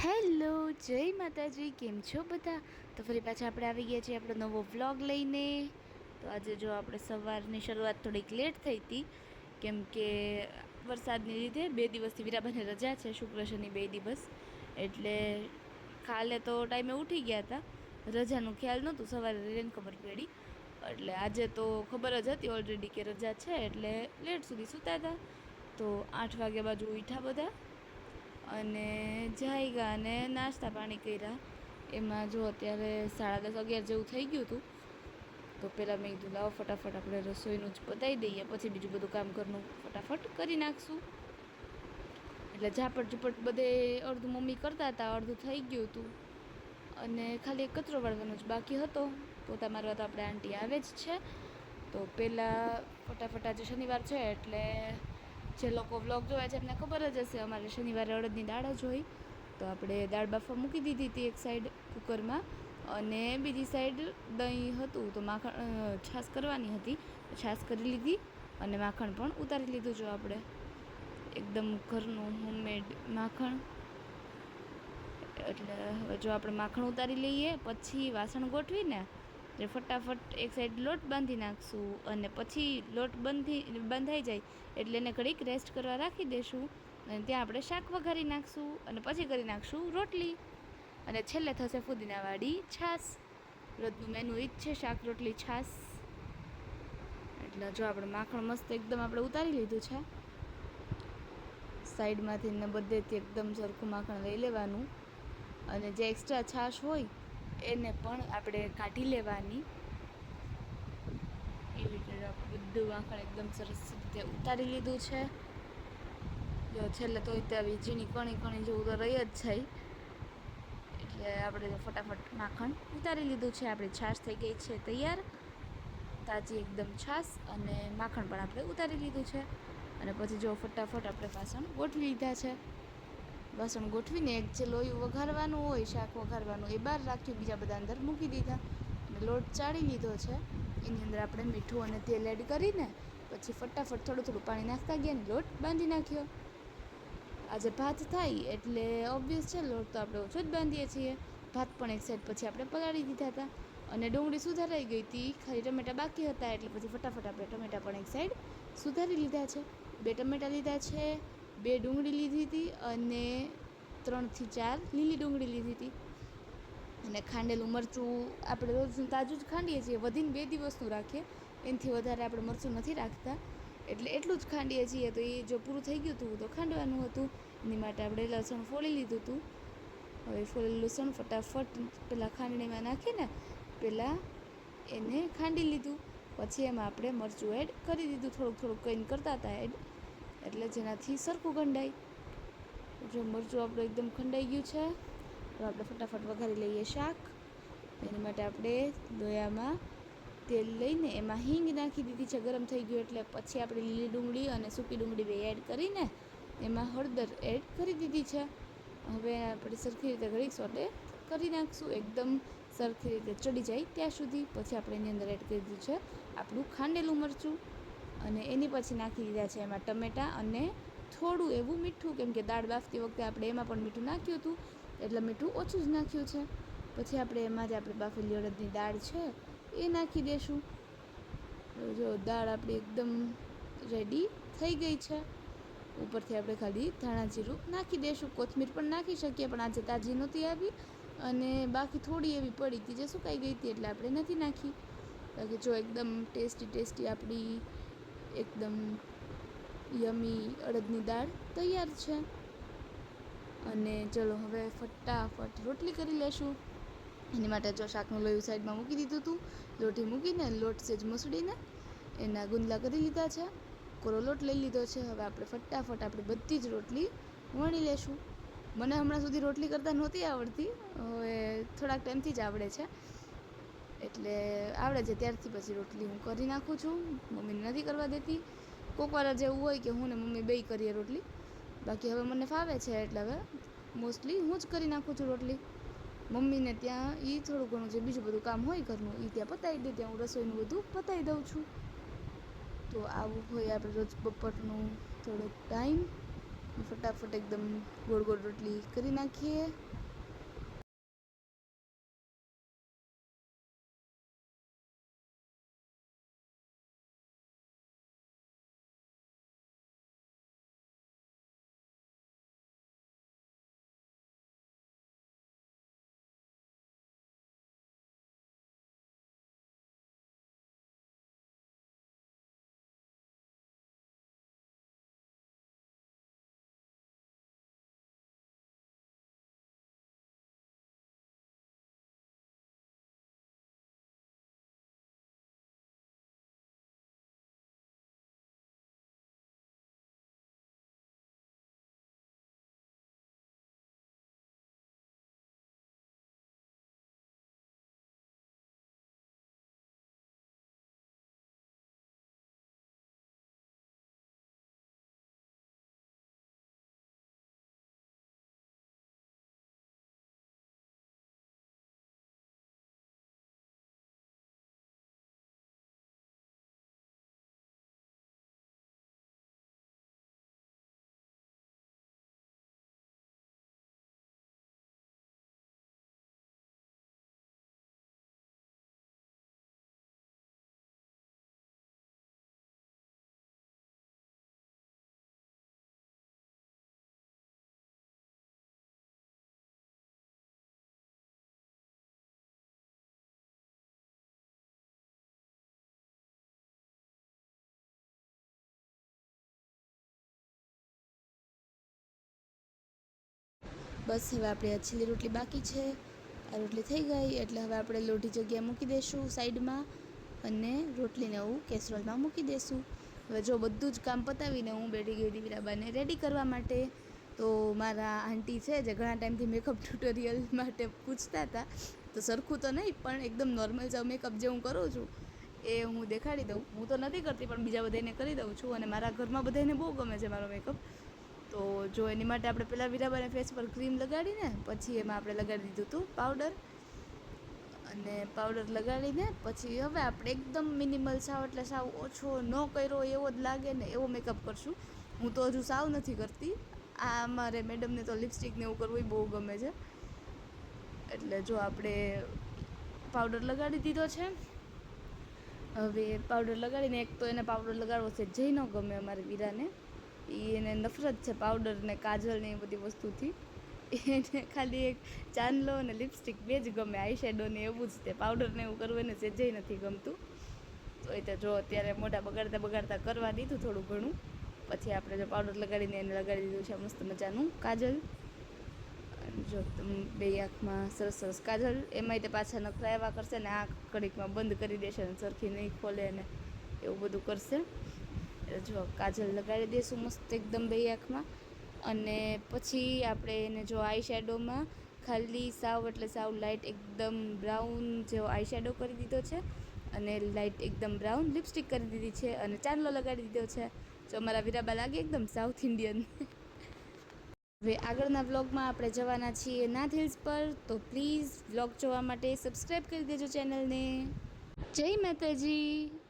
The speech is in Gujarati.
હેલો, જય માતાજી. કેમ છો બધા? તો ફરી પાછા આપણે આવી ગયા છીએ આપણો નવો વ્લોગ લઈને. તો આજે જો આપણે સવારની શરૂઆત થોડીક લેટ થઈ હતી, કેમ કે વરસાદને લીધે 2 દિવસથી વીરાબાને રજા છે, શુક્ર શનિ 2 દિવસ. એટલે કાલે તો ટાઈમે ઉઠી ગયા હતા, રજાનું ખ્યાલ નહોતું, સવારે રેન ખબર પડી. એટલે આજે તો ખબર જ હતી ઓલરેડી કે રજા છે, એટલે લેટ સુધી સૂતા હતા. તો 8 વાગ્યા બાજુ ઉઠ્યા બધા અને જાગ્યા અને નાસ્તા પાણી કર્યા. એમાં જો અત્યારે 10:30-11 જેવું થઈ ગયું હતું. તો પહેલાં મેં કીધું લાવો ફટાફટ આપણે રસોઈનું જ પતાવી દઈએ, પછી બીજું બધું કામ ઘરનું ફટાફટ કરી નાખશું. એટલે ઝાપટ ઝૂપટ બધે અડધું મમ્મી કરતા હતા, અડધું થઈ ગયું હતું અને ખાલી એક કચરો વાળવાનો જ બાકી હતો. પોતા મારવા તો આપણે આંટી આવે જ છે. તો પહેલાં ફટાફટ આજે શનિવાર છે એટલે જે લોકો વ્લોગ જોવે છે એમને ખબર જ હશે, અમારે શનિવારે અડદની દાળ જ હોય. તો આપણે દાળ બાફવા મૂકી દીધી હતી એક સાઈડ કુકરમાં, અને બીજી સાઈડ દહીં હતું તો માખણ છાશ કરવાની હતી, છાશ કરી લીધી અને માખણ પણ ઉતારી લીધું. જો આપણે એકદમ ઘરનું હોમમેડ માખણ. એટલે હવે જો આપણે માખણ ઉતારી લઈએ, પછી વાસણ ગોઠવીને એટલે ફટાફટ એક સાઈડ લોટ બાંધી નાખશું, અને પછી લોટ બંધાઈ જાય એટલે એને ઘડીક રેસ્ટ કરવા રાખી દઈશું. અને ત્યાં આપણે શાક વઘારી નાખશું અને પછી કરી નાખશું રોટલી, અને છેલ્લે થશે ફુદીનાવાળી છાશ. રોજનું મેનુ એ જ છે, શાક રોટલી છાશ. એટલે જો આપણે માખણ મસ્ત એકદમ આપણે ઉતારી લીધું છે. સાઈડમાંથી ને બધેથી એકદમ સરખું માખણ લઈ લેવાનું, અને જે એક્સ્ટ્રા છાશ હોય એને પણ આપણે કાઢી લેવાની. એવી રીતે આપણે બધું માખણ એકદમ સરસ રીતે ઉતારી લીધું છે. જો છેલ્લે તો આવી ઝીણી કણી જેવું તો રહી જ જાય, એટલે આપણે ફટાફટ માખણ ઉતારી લીધું છે. આપણી છાશ થઈ ગઈ છે તૈયાર, તાજી એકદમ છાશ, અને માખણ પણ આપણે ઉતારી લીધું છે. અને પછી જો ફટાફટ આપણે વાસણ ગોઠવી લીધા છે. વાસણ ગોઠવીને એક જે લોયું વઘારવાનું હોય, શાક વઘારવાનું, એ બહાર રાખ્યું, બીજા બધા અંદર મૂકી દીધા. અને લોટ ચાળી લીધો છે, એની અંદર આપણે મીઠું અને તેલ એડ કરીને પછી ફટાફટ થોડું થોડું પાણી નાખતા ગયા અને લોટ બાંધી નાખ્યો. આજે ભાત થાય એટલે ઓબ્વિયસ છે, લોટ તો આપણે ઓછો જ બાંધીએ છીએ. ભાત પણ એક સાઈડ પછી આપણે પલાળી દીધા હતા, અને ડુંગળી સુધારાઈ ગઈ હતી, ખાલી ટમેટા બાકી હતા, એટલે પછી ફટાફટ આપણે ટમેટા પણ એક સાઈડ સુધારી લીધા છે. 2 ટમેટા લીધા છે, 2 ડુંગળી લીધી હતી, અને 3 થી 4 લીલી ડુંગળી લીધી હતી. અને ખાંડેલું મરચું આપણે રોજ તાજું જ ખાંડીએ છીએ, વધીને 2 દિવસનું રાખીએ, એનાથી વધારે આપણે મરચું નથી રાખતા, એટલે એટલું જ ખાંડીએ છીએ. તો એ જો પૂરું થઈ ગયું હતું તો ખાંડવાનું હતું, એની માટે આપણે લસણ ફોલી લીધું હતું. હવે ફોલેલું લસણ ફટાફટ પહેલાં ખાંડણીમાં નાખીને પહેલાં એને ખાંડી લીધું, પછી એમાં આપણે મરચું એડ કરી દીધું, થોડુંક કઈને કરતા હતા એડ, એટલે જેનાથી સરખું ખંડાય. જો મરચું આપણું એકદમ ખંડાઈ ગયું છે. તો આપણે ફટાફટ વઘારી લઈએ શાક. એની માટે આપણે લોયામાં તેલ લઈને એમાં હિંગ નાખી દીધી છે, ગરમ થઈ ગયું એટલે. પછી આપણે લીલી ડુંગળી અને સૂકી ડુંગળી બે એડ કરીને એમાં હળદર એડ કરી દીધી છે. હવે આપણે સરખી રીતે ઘડીક સોટે કરી નાખશું, એકદમ સરખી રીતે ચડી જાય ત્યાં સુધી. પછી આપણે એની અંદર એડ કરી દીધું છે આપણું ખાંડેલું મરચું, અને એની પછી નાખી દીધા છે એમાં ટમેટાં અને થોડું એવું મીઠું, કેમ કે દાળ બાફતી વખતે આપણે એમાં પણ મીઠું નાખ્યું હતું, એટલે મીઠું ઓછું જ નાખ્યું છે. પછી આપણે એમાં જ આપણે બાફેલી અડદની દાળ છે એ નાખી દઈશું. જો દાળ આપણી એકદમ રેડી થઈ ગઈ છે. ઉપરથી આપણે ખાલી ધાણા જીરું નાખી દઈશું, કોથમીર પણ નાખી શકીએ, પણ આજે તાજી નહોતી આવી, અને બાકી થોડી એવી પડી હતી જે સુકાઈ ગઈ હતી, એટલે આપણે નથી નાખી. બાકી જો એકદમ ટેસ્ટી આપણી એકદમ યમી અડદની દાળ તૈયાર છે. અને ચલો હવે ફટાફટ રોટલી કરી લેશું. એની માટે જો શાકનું લોયું સાઈડમાં મૂકી દીધું હતું, લોટી મૂકીને લોટ સેજ મસળીને એના ગુંદલા કરી લીધા છે, કોરો લોટ લઈ લીધો છે. હવે આપણે ફટાફટ આપણે બધી જ રોટલી વણી લેશું. મને હમણાં સુધી રોટલી કરતાં નહોતી આવડતી, હવે થોડાક ટાઈમથી જ આવડે છે, એટલે આવડે છે ત્યારથી પછી રોટલી હું કરી નાખું છું, મમ્મીને નથી કરવા દેતી. કોઈક વાર જ એવું હોય કે હું ને મમ્મી બેય કરીએ રોટલી, બાકી હવે મને ફાવે છે, એટલે હવે મોસ્ટલી હું જ કરી નાખું છું રોટલી. મમ્મીને ત્યાં એ થોડું ઘણું જે બીજું બધું કામ હોય ઘરનું એ ત્યાં પતાવી દે, ત્યાં હું રસોઈનું બધું પતાવી દઉં છું. તો આવું હોય આપણે રોજ બપોરનું થોડોક ટાઈમ. ફટાફટ એકદમ ગોળ ગોળ રોટલી કરી નાખીએ. બસ હવે આપણે આ છેલ્લી રોટલી બાકી છે. આ રોટલી થઈ ગઈ એટલે હવે આપણે લોઢી જગ્યા મૂકી દઈશું સાઈડમાં અને રોટલીને હું કેસરોલમાં મૂકી દઈશું. હવે જો બધું જ કામ પતાવીને હું બેઠી ગઈ હતી વીરાબાને રેડી કરવા માટે. તો મારા આંટી છે જે ઘણા ટાઈમથી મેકઅપ ટ્યુટોરિયલ માટે પૂછતા હતા, તો સરખું તો નહીં પણ એકદમ નોર્મલ જાવ મેકઅપ જે હું કરું છું એ હું દેખાડી દઉં. હું તો નથી કરતી પણ બીજા બધાને કરી દઉં છું અને મારા ઘરમાં બધાને બહુ ગમે છે મારો મેકઅપ. તો જો એની માટે આપણે પહેલાં વીરાબાને ફેસ પર ક્રીમ લગાડીને પછી એમાં આપણે લગાડી દીધું હતું પાવડર. અને પાવડર લગાડીને પછી હવે આપણે એકદમ મિનિમલ સાવ એટલે સાવ ઓછો ન કર્યો એવો જ લાગે ને એવો મેકઅપ કરશું. હું તો હજુ સાવ નથી કરતી. આ અમારે મેડમને તો લિપસ્ટિકને એવું કરવું બહુ ગમે છે. એટલે જો આપણે પાવડર લગાડી દીધો છે. હવે પાવડર લગાડીને એક તો એને પાવડર લગાડવો છે જઈ ન ગમે અમારી વીરાને. એને નફરત છે પાવડર ને કાજલ ને એ બધી વસ્તુથી. એને ખાલી એક ચાંદલો અને લિપસ્ટિક બે જ ગમે, આઈ શેડો ને એવું જ. તે પાવડર ને એવું કરવું એને સેજે નથી ગમતું. તો એ તો જો અત્યારે મોઢા બગાડતા બગાડતા કરવા દીધું થોડું ઘણું. પછી આપણે જો પાવડર લગાડીને એને લગાડી દીધું છે મસ્ત મજાનું કાજલ. જો બે આંખમાં સરસ સરસ કાજલ. એમાંય તે પાછા નખરા એવા કરશે ને આંખ ઘડીકમાં બંધ કરી દેશે ને સરખી નહીં ખોલે ને એવું બધું કરશે. જો કાજલ લગાડી દઈશું મસ્ત એકદમ બે આંખમાં. અને પછી આપણે એને જો આઈ શેડોમાં ખાલી સાવ એટલે સાવ લાઇટ એકદમ બ્રાઉન જેવો આઈ શેડો કરી દીધો છે અને લાઇટ એકદમ બ્રાઉન લિપસ્ટિક કરી દીધી છે અને ચાંદલો લગાડી દીધો છે. જો અમારા વીરાબા લાગે એકદમ સાઉથ ઇન્ડિયન. હવે આગળના વ્લોગમાં આપણે જવાના છીએ નાથ હિલ્સ પર. તો પ્લીઝ વ્લોગ જોવા માટે સબસ્ક્રાઈબ કરી દેજો ચેનલને. જય માતાજી.